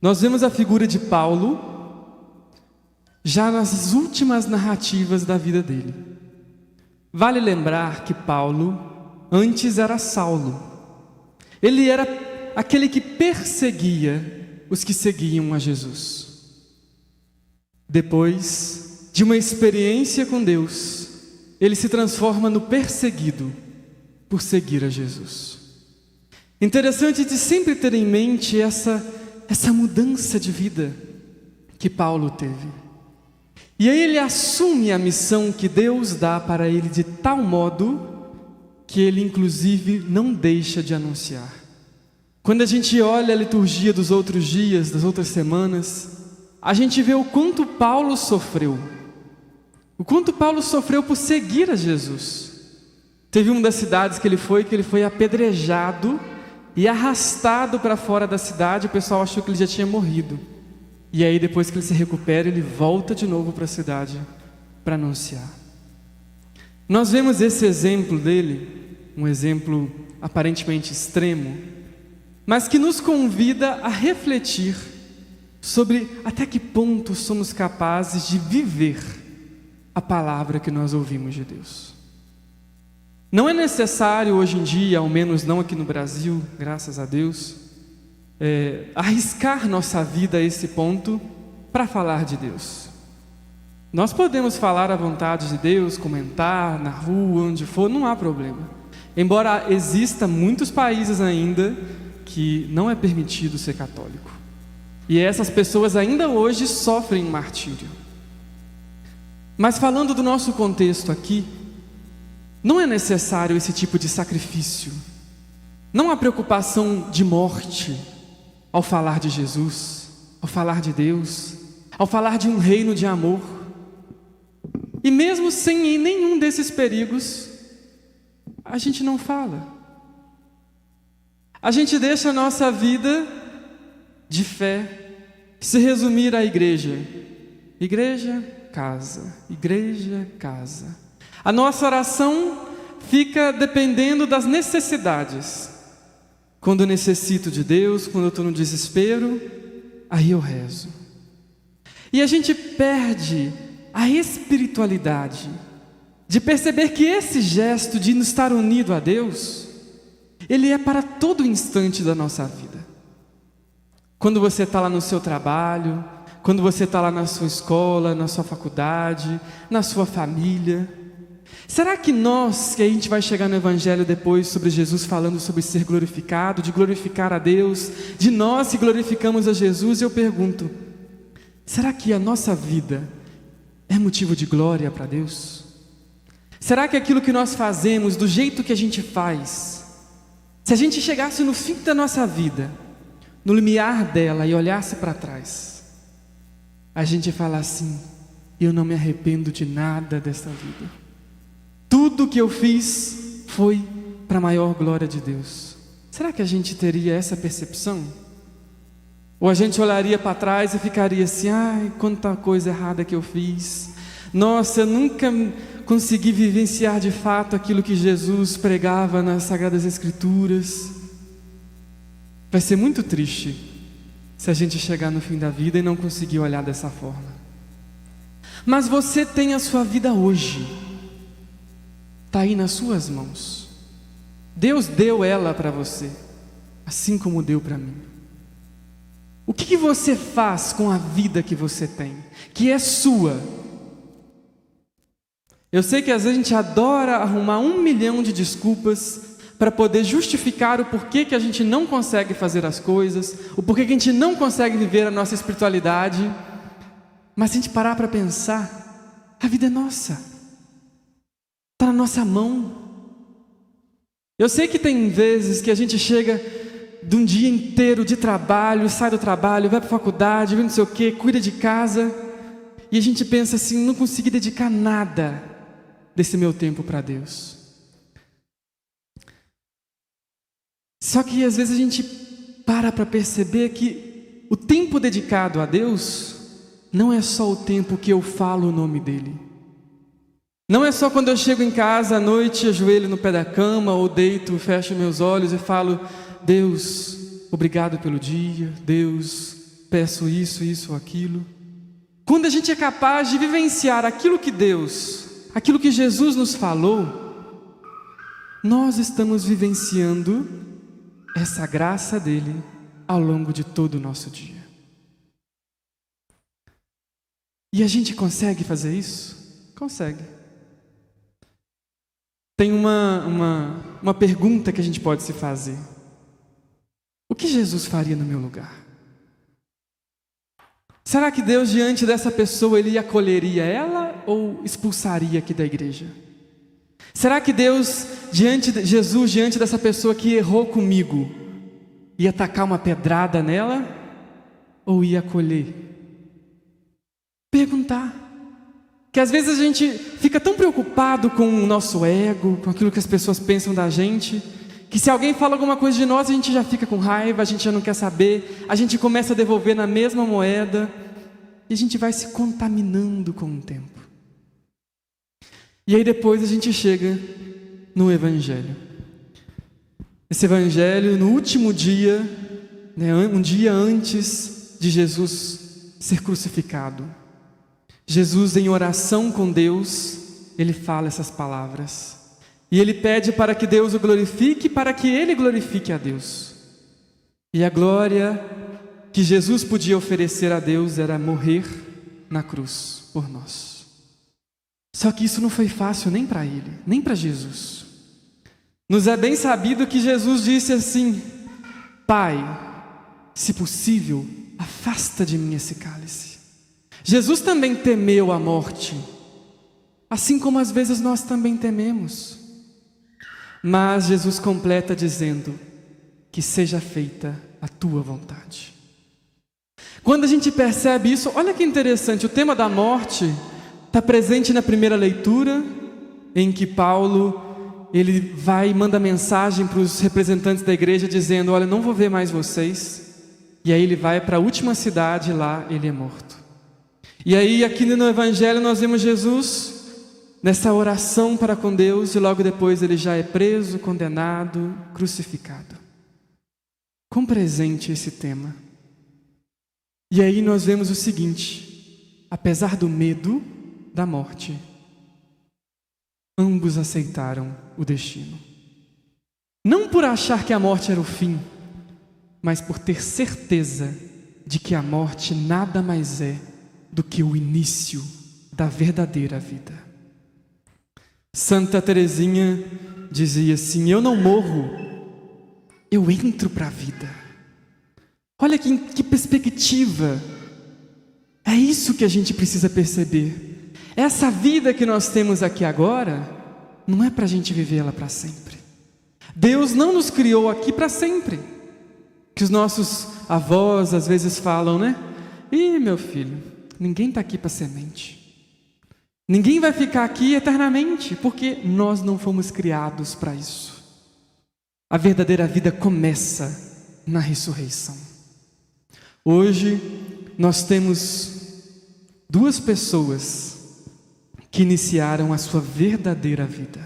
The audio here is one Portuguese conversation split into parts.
Nós vemos a figura de Paulo já nas últimas narrativas da vida dele. Vale lembrar que Paulo antes era Saulo. Ele era aquele que perseguia os que seguiam a Jesus. Depois de uma experiência com Deus, ele se transforma no perseguido por seguir a Jesus. Interessante de sempre ter em mente essa mudança de vida que Paulo teve. E aí ele assume a missão que Deus dá para ele de tal modo que ele inclusive não deixa de anunciar. Quando a gente olha a liturgia dos outros dias, das outras semanas, a gente vê o quanto Paulo sofreu. O quanto Paulo sofreu por seguir a Jesus. Teve uma das cidades que ele foi apedrejado e arrastado para fora da cidade. O pessoal achou que ele já tinha morrido. E aí depois que ele se recupera, ele volta de novo para a cidade para anunciar. Nós vemos esse exemplo dele, um exemplo aparentemente extremo, mas que nos convida a refletir sobre até que ponto somos capazes de viver a palavra que nós ouvimos de Deus. Não é necessário hoje em dia, ao menos não aqui no Brasil, graças a Deus, arriscar nossa vida a esse ponto para falar de Deus. Nós podemos falar à vontade de Deus, comentar na rua, onde for, não há problema. Embora exista muitos países ainda que não é permitido ser católico. E essas pessoas ainda hoje sofrem martírio. Mas falando do nosso contexto aqui, não é necessário esse tipo de sacrifício. Não há preocupação de morte ao falar de Jesus, ao falar de Deus, ao falar de um reino de amor. E mesmo sem nenhum desses perigos, a gente não fala. A gente deixa a nossa vida de fé se resumir à igreja. Igreja, casa. Igreja, casa. A nossa oração fica dependendo das necessidades. Quando eu necessito de Deus, quando eu estou no desespero, aí eu rezo. E a gente perde a espiritualidade de perceber que esse gesto de estar unido a Deus, ele é para todo instante da nossa vida. Quando você está lá no seu trabalho, quando você está lá na sua escola, na sua faculdade, na sua família. Será que a gente vai chegar no Evangelho depois sobre Jesus falando sobre ser glorificado, de glorificar a Deus, de nós que glorificamos a Jesus? Eu pergunto, será que a nossa vida é motivo de glória para Deus? Será que aquilo que nós fazemos, do jeito que a gente faz, se a gente chegasse no fim da nossa vida, no limiar dela e olhasse para trás, a gente fala assim, eu não me arrependo de nada dessa vida. Tudo que eu fiz foi para a maior glória de Deus. Será que a gente teria essa percepção? Ou a gente olharia para trás e ficaria assim, ai, quanta coisa errada que eu fiz. Nossa, eu nunca consegui vivenciar de fato aquilo que Jesus pregava nas Sagradas Escrituras. Vai ser muito triste se a gente chegar no fim da vida e não conseguir olhar dessa forma. Mas você tem a sua vida hoje. Está aí nas suas mãos. Deus deu ela para você, assim como deu para mim. O que você faz com a vida que você tem, que é sua? Eu sei que às vezes a gente adora arrumar 1 milhão de desculpas para poder justificar o porquê que a gente não consegue fazer as coisas, o porquê que a gente não consegue viver a nossa espiritualidade. Mas se a gente parar para pensar, a vida é nossa. Está na nossa mão. Eu sei que tem vezes que a gente chega de um dia inteiro de trabalho, sai do trabalho, vai para a faculdade, vai não sei o quê, cuida de casa, e a gente pensa assim, não consegui dedicar nada desse meu tempo para Deus. Só que às vezes a gente para perceber que o tempo dedicado a Deus não é só o tempo que eu falo o nome dEle. Não é só quando eu chego em casa à noite, ajoelho no pé da cama, ou deito, fecho meus olhos e falo, Deus, obrigado pelo dia, Deus, peço isso, isso ou aquilo. Quando a gente é capaz de vivenciar aquilo que aquilo que Jesus nos falou, nós estamos vivenciando essa graça dele ao longo de todo o nosso dia. E a gente consegue fazer isso? Consegue. Tem uma pergunta que a gente pode se fazer. O que Jesus faria no meu lugar? Será que Deus, diante dessa pessoa, Ele acolheria ela ou expulsaria aqui da igreja? Será que Deus, Jesus, diante dessa pessoa que errou comigo, ia tacar uma pedrada nela ou ia acolher? Perguntar. Que às vezes a gente fica tão preocupado com o nosso ego, com aquilo que as pessoas pensam da gente, que se alguém fala alguma coisa de nós, a gente já fica com raiva, a gente já não quer saber, a gente começa a devolver na mesma moeda, e a gente vai se contaminando com o tempo. E aí depois a gente chega no Evangelho. Esse Evangelho, no último dia, um dia antes de Jesus ser crucificado, Jesus, em oração com Deus, Ele fala essas palavras. E Ele pede para que Deus o glorifique, para que Ele glorifique a Deus. E a glória que Jesus podia oferecer a Deus era morrer na cruz por nós. Só que isso não foi fácil nem para Ele, nem para Jesus. Nos é bem sabido que Jesus disse assim: Pai, se possível, afasta de mim esse cálice. Jesus também temeu a morte, assim como às vezes nós também tememos. Mas Jesus completa dizendo: que seja feita a tua vontade. Quando a gente percebe isso, olha que interessante, o tema da morte está presente na primeira leitura, em que Paulo, ele vai e manda mensagem para os representantes da igreja dizendo: olha, não vou ver mais vocês. E aí ele vai para a última cidade, lá ele é morto. E aí aqui no Evangelho nós vemos Jesus nessa oração para com Deus, e logo depois ele já é preso, condenado, crucificado. Quão presente esse tema. E aí nós vemos o seguinte: apesar do medo da morte, ambos aceitaram o destino. Não por achar que a morte era o fim, mas por ter certeza de que a morte nada mais é do que o início da verdadeira vida. Santa Teresinha dizia assim: eu não morro, eu entro para a vida. Olha que perspectiva. É isso que a gente precisa perceber. Essa vida que nós temos aqui agora não é para a gente viver ela para sempre. Deus não nos criou aqui para sempre. Que os nossos avós às vezes falam, né? Ih, meu filho, ninguém está aqui para semente. Ninguém vai ficar aqui eternamente, porque nós não fomos criados para isso. A verdadeira vida começa na ressurreição. Hoje nós temos duas pessoas que iniciaram a sua verdadeira vida.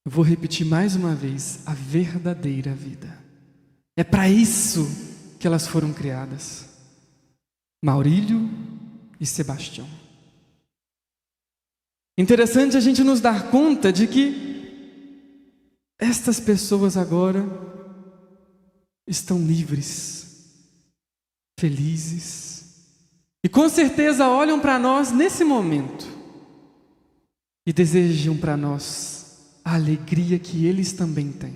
Eu vou repetir mais uma vez: a verdadeira vida. É para isso que elas foram criadas. Maurílio e Sebastião. Interessante a gente nos dar conta de que estas pessoas agora estão livres, felizes, e com certeza olham para nós nesse momento e desejam para nós a alegria que eles também têm.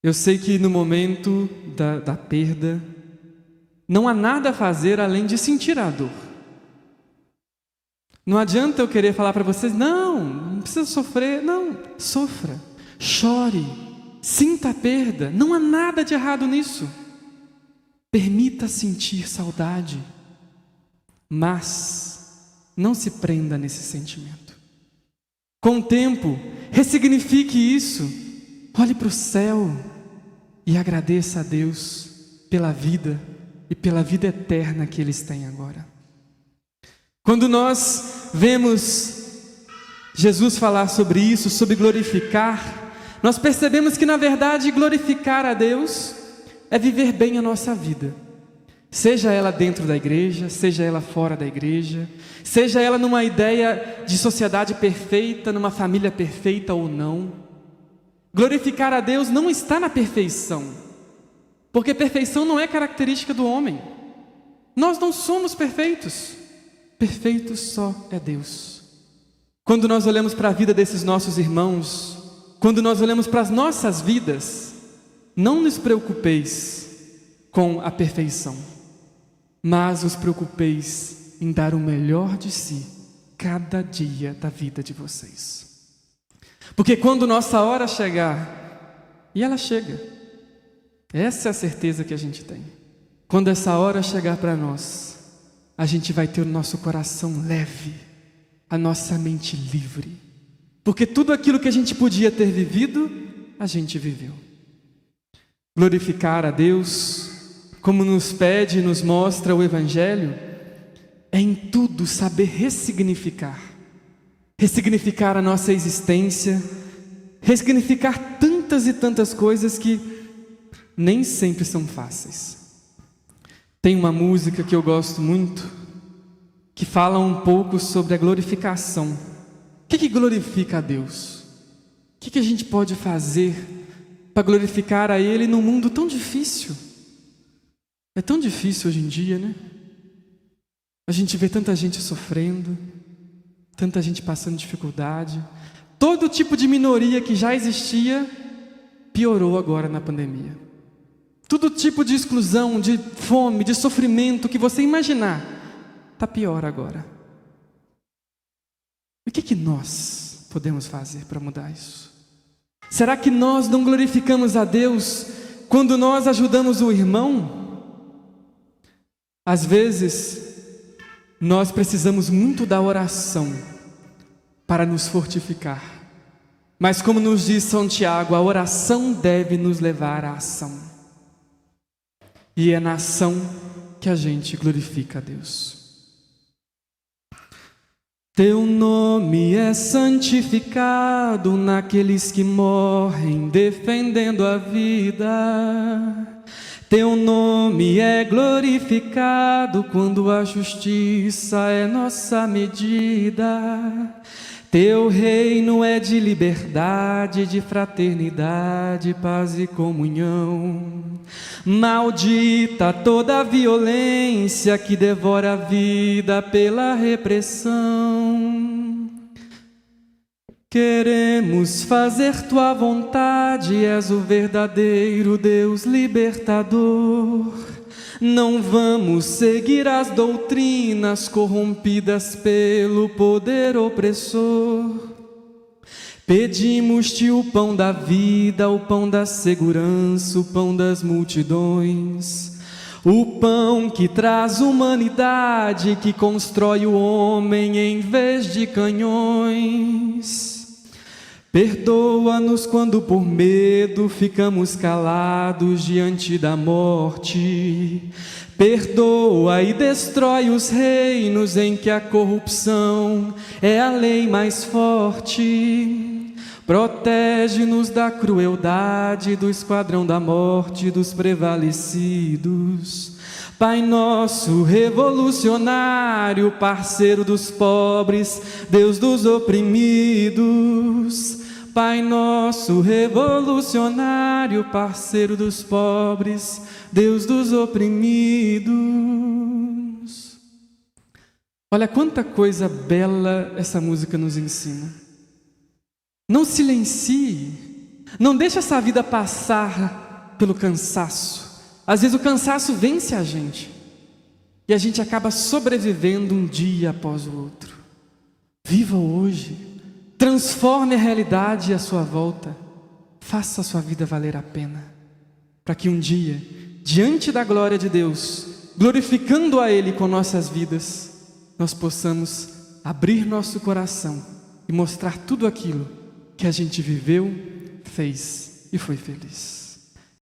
Eu sei que no momento da perda não há nada a fazer além de sentir a dor. Não adianta eu querer falar para vocês: não precisa sofrer. Não, sofra, chore, sinta a perda. Não há nada de errado nisso. Permita sentir saudade, mas não se prenda nesse sentimento. Com o tempo, ressignifique isso. Olhe para o céu e agradeça a Deus pela vida e pela vida eterna que eles têm agora. Quando nós vemos Jesus falar sobre isso, sobre glorificar, nós percebemos que na verdade glorificar a Deus é viver bem a nossa vida. Seja ela dentro da igreja, seja ela fora da igreja, seja ela numa ideia de sociedade perfeita, numa família perfeita ou não. Glorificar a Deus não está na perfeição, porque perfeição não é característica do homem. Nós não somos perfeitos, perfeito só é Deus. Quando nós olhamos para a vida desses nossos irmãos, quando nós olhamos para as nossas vidas, não nos preocupeis com a perfeição, mas os preocupeis em dar o melhor de si cada dia da vida de vocês. Porque quando nossa hora chegar, e ela chega, essa é a certeza que a gente tem. Quando essa hora chegar para nós, a gente vai ter o nosso coração leve, a nossa mente livre. Porque tudo aquilo que a gente podia ter vivido, a gente viveu. Glorificar a Deus, como nos pede e nos mostra o Evangelho, é em tudo saber ressignificar. Ressignificar a nossa existência, ressignificar tantas e tantas coisas que nem sempre são fáceis. Tem uma música que eu gosto muito, que fala um pouco sobre a glorificação. O que glorifica a Deus? O que a gente pode fazer para glorificar a Ele num mundo tão difícil? É tão difícil hoje em dia, né? A gente vê tanta gente sofrendo, tanta gente passando dificuldade. Todo tipo de minoria que já existia piorou agora na pandemia. Todo tipo de exclusão, de fome, de sofrimento que você imaginar, está pior agora. O que nós podemos fazer para mudar isso? Será que nós não glorificamos a Deus quando nós ajudamos o irmão? Às vezes, nós precisamos muito da oração para nos fortificar. Mas como nos diz São Tiago, a oração deve nos levar à ação. E é na ação que a gente glorifica a Deus. Teu nome é santificado naqueles que morrem defendendo a vida. Teu nome é glorificado quando a justiça é nossa medida. Teu reino é de liberdade, de fraternidade, paz e comunhão. Maldita toda a violência que devora a vida pela repressão. Queremos fazer tua vontade, és o verdadeiro Deus libertador. Não vamos seguir as doutrinas corrompidas pelo poder opressor. Pedimos-te o pão da vida, o pão da segurança, o pão das multidões. O pão que traz humanidade, que constrói o homem em vez de canhões. Perdoa-nos quando por medo ficamos calados diante da morte. Perdoa e destrói os reinos em que a corrupção é a lei mais forte. Protege-nos da crueldade, do esquadrão da morte, dos prevalecidos. Pai nosso revolucionário, parceiro dos pobres, Deus dos oprimidos. Pai nosso revolucionário, parceiro dos pobres, Deus dos oprimidos. Olha quanta coisa bela essa música nos ensina. Não silencie, não deixe essa vida passar pelo cansaço. Às vezes o cansaço vence a gente e a gente acaba sobrevivendo um dia após o outro. Viva hoje, transforme a realidade à sua volta, faça a sua vida valer a pena, para que um dia, diante da glória de Deus, glorificando a Ele com nossas vidas, nós possamos abrir nosso coração e mostrar tudo aquilo que a gente viveu, fez e foi feliz.